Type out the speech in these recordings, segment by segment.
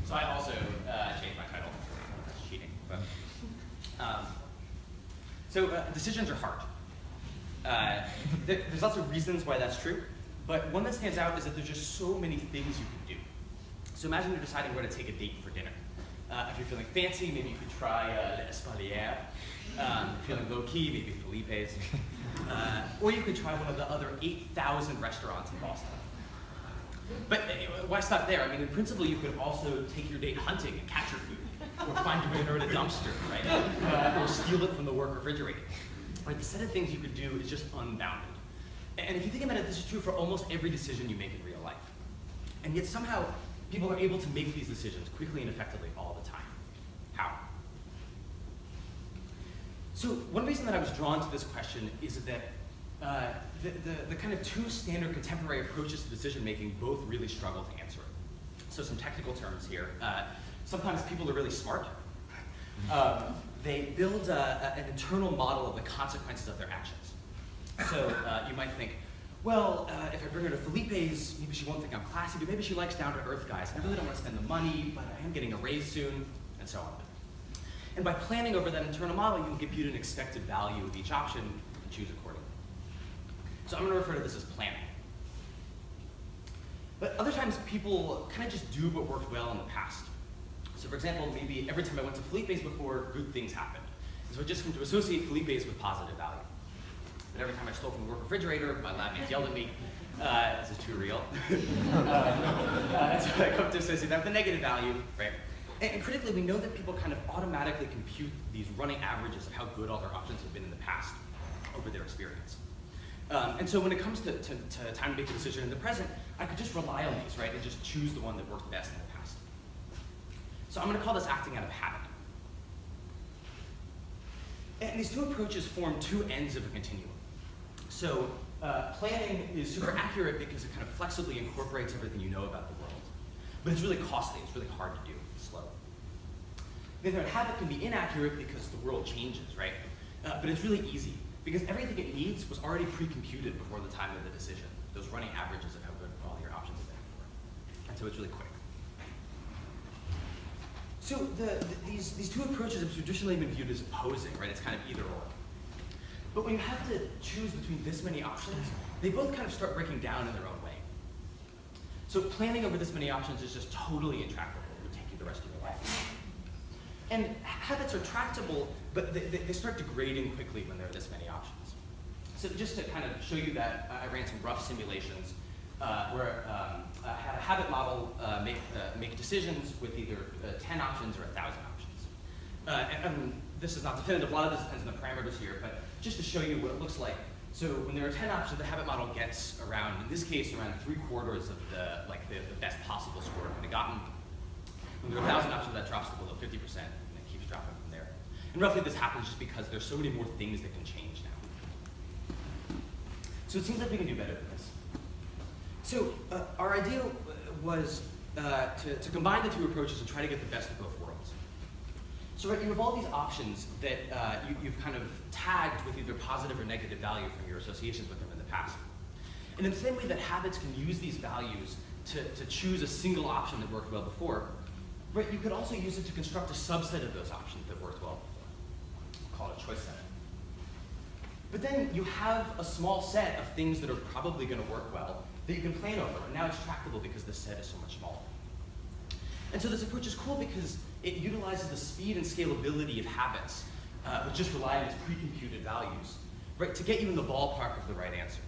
So I also changed my title. That's cheating. But, decisions are hard. There's lots of reasons why that's true, but one that stands out is that there's just so many things you can do. So imagine you're deciding where to take a date for dinner. If you're feeling fancy, maybe you could try L'Espalier. Feeling low-key, maybe Felipe's. Or you could try one of the other 8,000 restaurants in Boston. But why stop there? I mean, in principle, you could also take your date hunting and catch your food, or find your dinner at a dumpster, right? Or steal it from the work refrigerator. Right? The set of things you could do is just unbounded. And if you think about it, this is true for almost every decision you make in real life. And yet somehow, people are able to make these decisions quickly and effectively all the time. How? So one reason that I was drawn to this question is that the kind of two standard contemporary approaches to decision making both really struggle to answer it. So some technical terms here. Sometimes people are really smart. They build an internal model of the consequences of their actions. So you might think, well, if I bring her to Felipe's, maybe she won't think I'm classy, but maybe she likes down-to-earth guys. I really don't want to spend the money, but I am getting a raise soon, and so on. And by planning over that internal model, you can compute an expected value of each option and choose accordingly. So I'm going to refer to this as planning. But other times, people kind of just do what worked well in the past. So for example, maybe every time I went to Felipe's before, good things happened. And so I just come to associate Felipe's with positive value. But every time I stole from the work refrigerator, my lab mates yelled at me, this is too real. So I come to associate that with a negative value, right? And critically, we know that people kind of automatically compute these running averages of how good all their options have been in the past over their experience. And so when it comes to time to make a decision in the present, I could just rely on these, right, and just choose the one that worked best in the past. So I'm going to call this acting out of habit. And these two approaches form two ends of a continuum. So planning is super accurate because it kind of flexibly incorporates everything you know about the world. But it's really costly, it's really hard to do, it's slow. The other habit can be inaccurate because the world changes, right? But it's really easy because everything it needs was already pre-computed before the time of the decision, those running averages of how good all your options have been before. And so it's really quick. So these two approaches have traditionally been viewed as opposing, right? It's kind of either or. But when you have to choose between this many options, they both kind of start breaking down in their own way. So planning over this many options is just totally intractable. It would take you the rest of your life. And habits are tractable, but they start degrading quickly when there are this many options. So just to kind of show you that, I ran some rough simulations where I had a habit model make decisions with either 10 options or 1,000 options. And this is not definitive, a lot of this depends on the parameters here, but just to show you what it looks like. So when there are 10 options, the habit model gets around, in this case, around 3/4 of the best possible score it could have gotten. When there are 1,000 options, that drops to below 50%, and it keeps dropping from there. And roughly this happens just because there's so many more things that can change now. So it seems like we can do better than this. So our idea was to combine the two approaches and try to get the best of both worlds. So you have all these options that you've kind of tagged with either positive or negative value from your associations with them in the past. And in the same way that habits can use these values to choose a single option that worked well before, right, you could also use it to construct a subset of those options that worked well before. We'll call it a choice set. But then you have a small set of things that are probably going to work well that you can plan over, and now it's tractable because the set is so much smaller. And so this approach is cool because it utilizes the speed and scalability of habits with just relying on these pre-computed values, right, to get you in the ballpark of the right answer.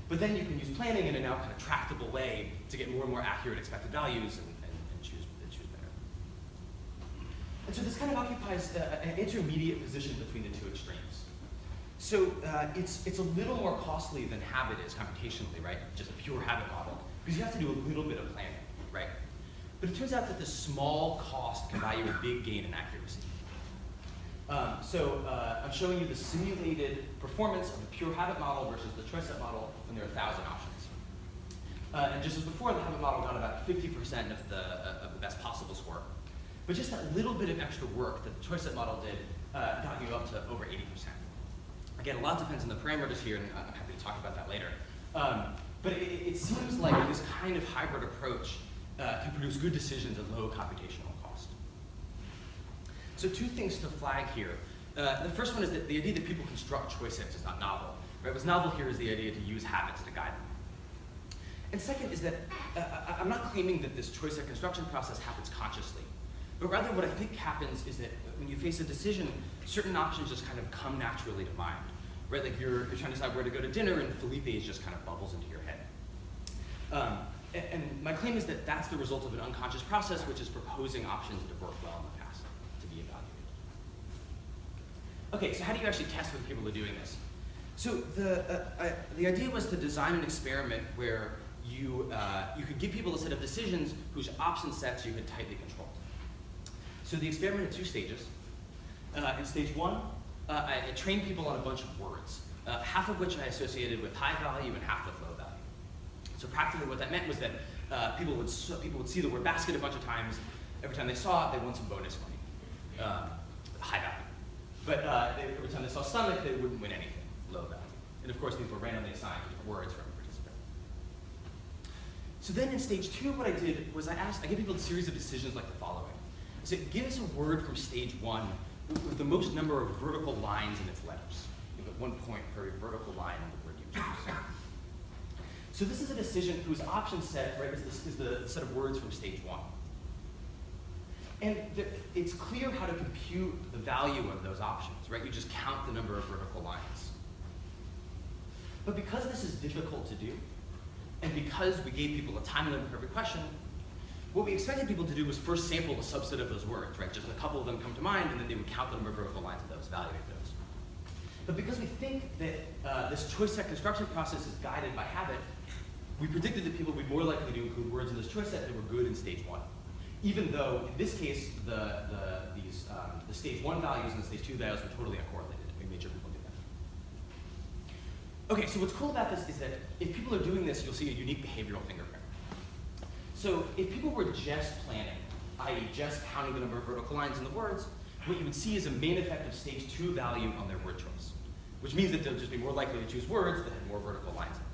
But then you can use planning in a now kind of tractable way to get more and more accurate expected values and choose better. And so this kind of occupies an intermediate position between the two extremes. So it's a little more costly than habit is computationally, right? Just a pure habit model, because you have to do a little bit of planning, right? But it turns out that the small cost can buy you a big gain in accuracy. I'm showing you the simulated performance of the pure habit model versus the choice set model when there are 1,000 options. And just as before, the habit model got about 50% of the best possible score. But just that little bit of extra work that the choice set model did got you up to over 80%. Again, a lot depends on the parameters here, and I'm happy to talk about that later. But it seems like this kind of hybrid approach can produce good decisions at low computational cost. So two things to flag here. The first one is that the idea that people construct choice sets is not novel. Right? What's novel here is the idea to use habits to guide them. And second is that I'm not claiming that this choice set construction process happens consciously, but rather what I think happens is that when you face a decision, certain options just kind of come naturally to mind. Right? Like you're trying to decide where to go to dinner and Felipe's just kind of bubbles into your head. And my claim is that that's the result of an unconscious process, which is proposing options that have worked well in the past to be evaluated. Okay, so how do you actually test whether people are doing this? So the idea was to design an experiment where you could give people a set of decisions whose option sets you had tightly controlled. So the experiment had two stages. In stage one, I trained people on a bunch of words, half of which I associated with high value and half with low value. So practically what that meant was that people would see the word basket a bunch of times. Every time they saw it, they won some bonus money, high value. But every time they saw stomach, they wouldn't win anything, low value. And of course, these were randomly assigned words from a participant. So then in stage two, what I did was I gave people a series of decisions like the following. I said, give us a word from stage one with the most number of vertical lines in its letters. You have 1 point for every vertical line in the word you choose. So this is a decision whose option set, right, is the set of words from stage one. And it's clear how to compute the value of those options, right? You just count the number of vertical lines. But because this is difficult to do, and because we gave people a time limit for every question, what we expected people to do was first sample a subset of those words, right? Just a couple of them come to mind, and then they would count the number of vertical lines of those, evaluate those. But because we think that this choice set construction process is guided by habit, we predicted that people would be more likely to include words in this choice set that were good in stage one. Even though, in this case, the stage one values and the stage two values were totally uncorrelated. We made sure people do that. Okay, so what's cool about this is that if people are doing this, you'll see a unique behavioral fingerprint. So if people were just planning, i.e. just counting the number of vertical lines in the words, what you would see is a main effect of stage two value on their word choice, which means that they'll just be more likely to choose words that have more vertical lines in them.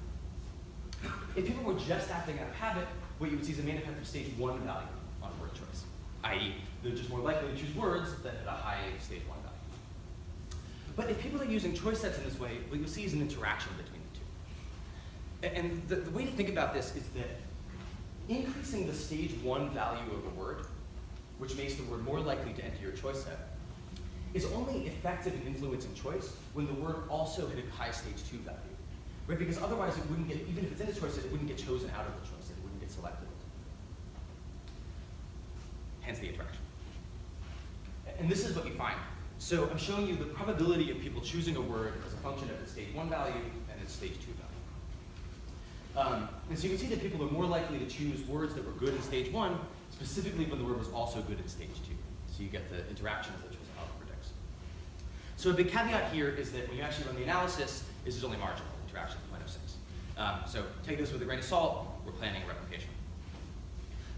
If people were just acting out of habit, what you would see is a main effect of stage one value on word choice, i.e. they're just more likely to choose words that had a high stage one value. But if people are using choice sets in this way, what you'll see is an interaction between the two. And the way to think about this is that increasing the stage one value of a word, which makes the word more likely to enter your choice set, is only effective in influencing choice when the word also hit a high stage two value. Right? Because otherwise it wouldn't get, even if it's in a choice set, it wouldn't get chosen out of the choice set, it wouldn't get selected. Hence the interaction. And this is what you find. So I'm showing you the probability of people choosing a word as a function of its stage one value and its stage two value. And so you can see that people are more likely to choose words that were good in stage one, specifically when the word was also good in stage two. So you get the interaction of the choice model predicts. So a big caveat here is that when you actually run the analysis, this is only marginal interaction at 0.06. So take this with a grain of salt, we're planning a replication.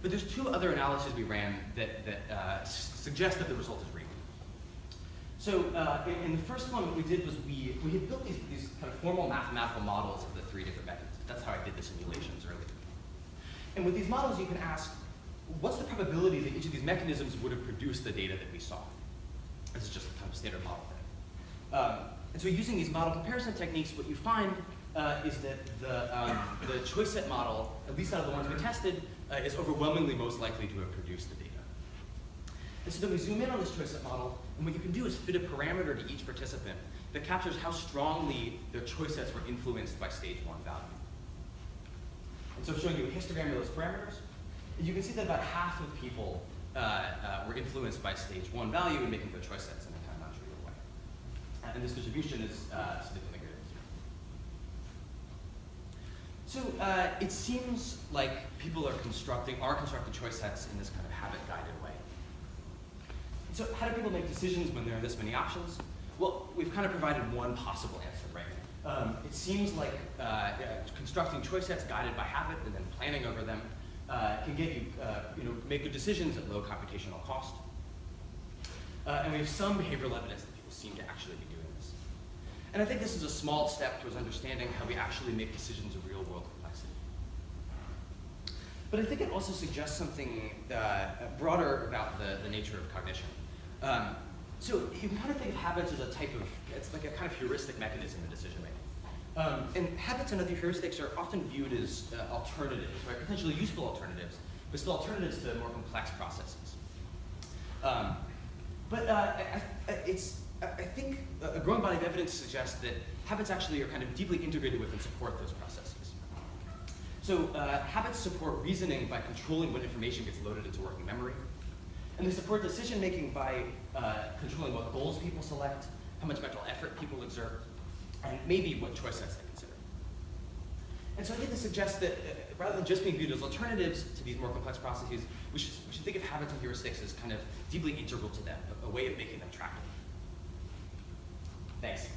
But there's two other analyses we ran that suggest that the result is real. So in the first one, what we did was we had built these kind of formal mathematical models of the three different mechanisms. That's how I did the simulations earlier. And with these models, you can ask, what's the probability that each of these mechanisms would have produced the data that we saw? This is just a kind of standard model thing. And so using these model comparison techniques, what you find is that the choice set model, at least out of the ones we tested, is overwhelmingly most likely to have produced the data. And so then we zoom in on this choice set model, and what you can do is fit a parameter to each participant that captures how strongly their choice sets were influenced by stage one value. And so I'm showing you a histogram of those parameters. And you can see that about half of people were influenced by stage one value in making their choice sets in a kind of non-trivial way. And this distribution is significantly greater than 0. So it seems like people are constructing choice sets in this kind of habit-guided way. So how do people make decisions when there are this many options? Well, we've kind of provided one possible answer, right? It seems like constructing choice sets guided by habit and then planning over them can get you, make good decisions at low computational cost. And we have some behavioral evidence that people seem to actually be doing this. And I think this is a small step towards understanding how we actually make decisions of real-world complexity. But I think it also suggests something broader about the nature of cognition. So you can kind of think of habits as a type of, it's like a kind of heuristic mechanism in decision making. And habits and other heuristics are often viewed as alternatives, right? Potentially useful alternatives, but still alternatives to more complex processes. I think a growing body of evidence suggests that habits actually are kind of deeply integrated with and support those processes. So habits support reasoning by controlling what information gets loaded into working memory. And they support decision making by controlling what goals people select, how much mental effort people exert, and maybe what choice sets they consider. And so I think this suggests that rather than just being viewed as alternatives to these more complex processes, we should think of habits and heuristics as kind of deeply integral to them, a way of making them tractable. Thanks.